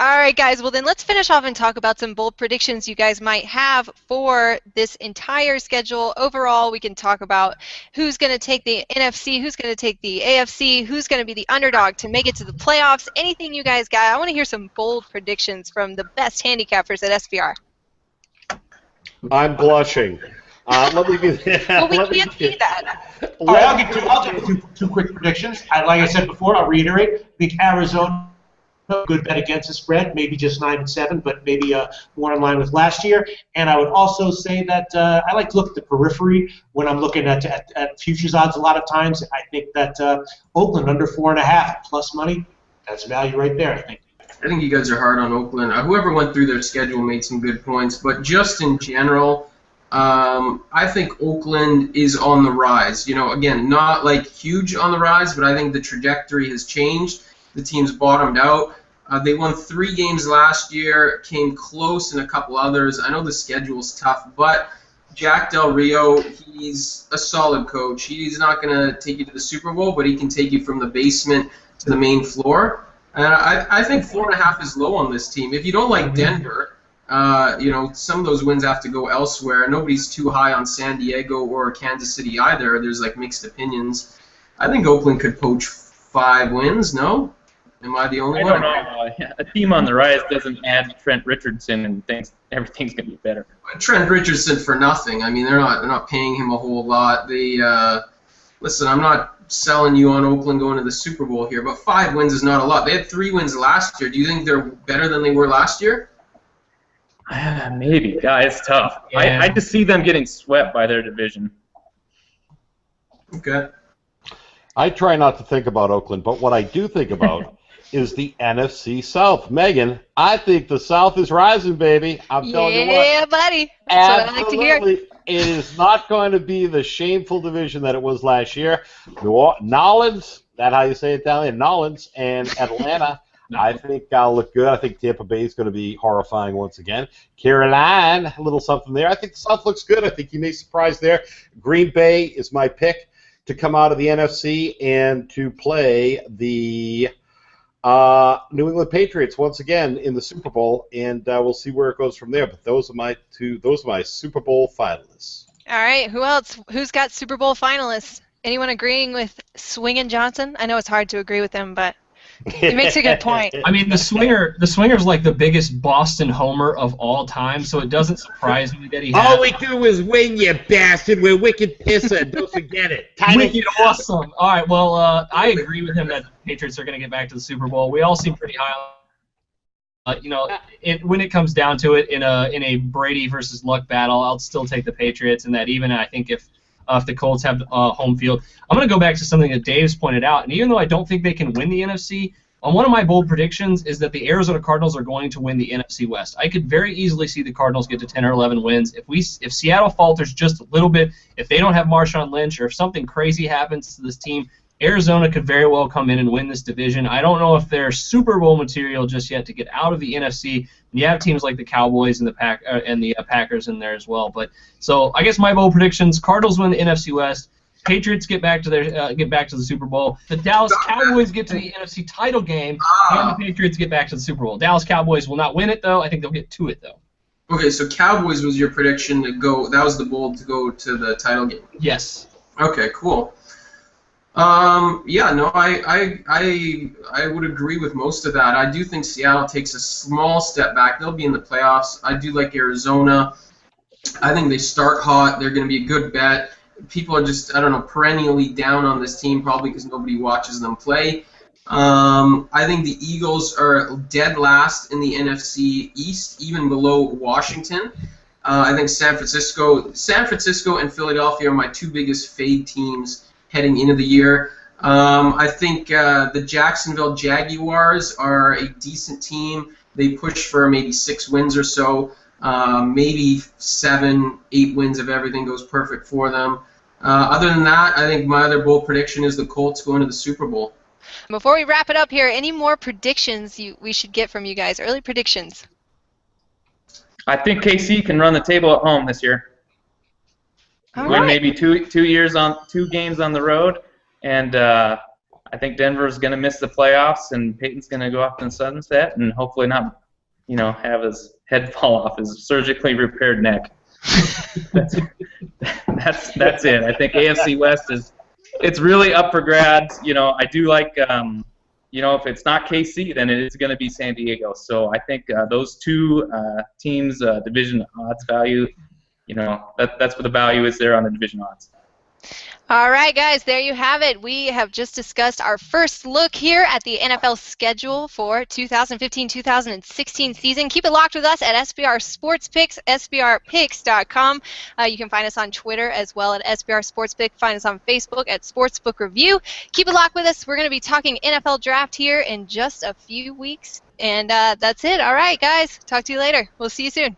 All right, guys. Well, then let's finish off and talk about some bold predictions you guys might have for this entire schedule. Overall, we can talk about who's going to take the NFC, who's going to take the AFC, who's going to be the underdog to make it to the playoffs. Anything you guys got. I want to hear some bold predictions from the best handicappers at SBR. I'm blushing. Let me be. Well, we can't see that. All right, I'll get two quick predictions. Like I said before, I'll reiterate. I think Arizona, good bet against the spread, maybe just 9-7, but maybe more in line with last year. And I would also say that I like to look at the periphery when I'm looking at futures odds a lot of times. I think that Oakland under 4.5 plus money, that's value right there, I think. I think you guys are hard on Oakland. Whoever went through their schedule made some good points, but just in general, I think Oakland is on the rise. You know, again, not like huge on the rise, but I think the trajectory has changed. The team's bottomed out. They won 3 games last year, came close in a couple others. I know the schedule's tough, but Jack Del Rio, he's a solid coach. He's not going to take you to the Super Bowl, but he can take you from the basement to the main floor. And I think 4.5 is low on this team. If you don't like Denver, you know, some of those wins have to go elsewhere. Nobody's too high on San Diego or Kansas City either. There's like mixed opinions. I think Oakland could poach 5 wins, no? Am I the only one? I don't know. A team on the rise doesn't add Trent Richardson and thinks everything's going to be better. Trent Richardson for nothing. I mean, they're not paying him a whole lot. They listen. I'm not selling you on Oakland going to the Super Bowl here, but 5 wins is not a lot. They had 3 wins last year. Do you think they're better than they were last year? Maybe. Yeah, it's tough. Yeah. I just see them getting swept by their division. Okay. I try not to think about Oakland, but what I do think about is the NFC South. Megan, I think the South is rising, baby. I'm telling you what. Yeah, buddy. That's what I like to hear. It is not going to be the shameful division that it was last year. Nolans, that's how you say Italian, Nolans, and Atlanta, I think I'll look good. I think Tampa Bay is going to be horrifying once again. Carolina, a little something there. I think the South looks good. I think you may surprise there. Green Bay is my pick to come out of the NFC and to play the New England Patriots once again in the Super Bowl, and we'll see where it goes from there. But those are my Super Bowl finalists. All right, who else? Who's got Super Bowl finalists? Anyone agreeing with Swingin' Johnson? I know it's hard to agree with him, but he makes a good point. I mean, the swinger's like the biggest Boston homer of all time, so it doesn't surprise me that he has. All we do is win, you bastard. We're wicked pissing. Don't forget it. Wicked awesome. All right, well, I agree with him that the Patriots are going to get back to the Super Bowl. We all seem pretty high on you know, when it comes down to it in a Brady versus Luck battle, I'll still take the Patriots in that. Even I think if the Colts have home field. I'm going to go back to something that Dave's pointed out, and even though I don't think they can win the NFC, one of my bold predictions is that the Arizona Cardinals are going to win the NFC West. I could very easily see the Cardinals get to 10 or 11 wins. If Seattle falters just a little bit, if they don't have Marshawn Lynch, or if something crazy happens to this team, Arizona could very well come in and win this division. I don't know if they're Super Bowl material just yet to get out of the NFC. You have teams like the Cowboys and the Packers in there as well. But so I guess my bold predictions: Cardinals win the NFC West, Patriots get back to the Super Bowl, the Dallas Cowboys get to the NFC title game, and the Patriots get back to the Super Bowl. Dallas Cowboys will not win it though. I think they'll get to it though. Okay, so Cowboys was your prediction to go. That was the bold to go to the title game. Yes. Okay, cool. Yeah, no, I would agree with most of that. I do think Seattle takes a small step back. They'll be in the playoffs. I do like Arizona. I think they start hot. They're going to be a good bet. People are just, I don't know, perennially down on this team, probably because nobody watches them play. I think the Eagles are dead last in the NFC East, even below Washington. I think San Francisco and Philadelphia are my 2 biggest fade teams heading into the year. I think the Jacksonville Jaguars are a decent team. They push for maybe 6 wins or so, maybe 7, 8 wins if everything goes perfect for them. Other than that, I think my other bold prediction is the Colts going to the Super Bowl. Before we wrap it up here, any more predictions we should get from you guys? Early predictions. I think KC can run the table at home this year. Win maybe two games on the road, and I I think Denver's going to miss the playoffs, and Peyton's going to go off in the sunset, and hopefully not, have his head fall off his surgically repaired neck. that's it. I think AFC West it's really up for grabs. I do like, if it's not KC, then it is going to be San Diego. So I think those two teams, division odds value, that's what the value is there on the division odds. All right, guys, there you have it. We have just discussed our first look here at the NFL schedule for 2015-2016 season. Keep it locked with us at SBR Sports Picks, sbrpicks.com. You can find us on Twitter as well at SBR Sports Pick. Find us on Facebook at Sportsbook Review. Keep it locked with us. We're going to be talking NFL draft here in just a few weeks. And that's it. All right, guys. Talk to you later. We'll see you soon.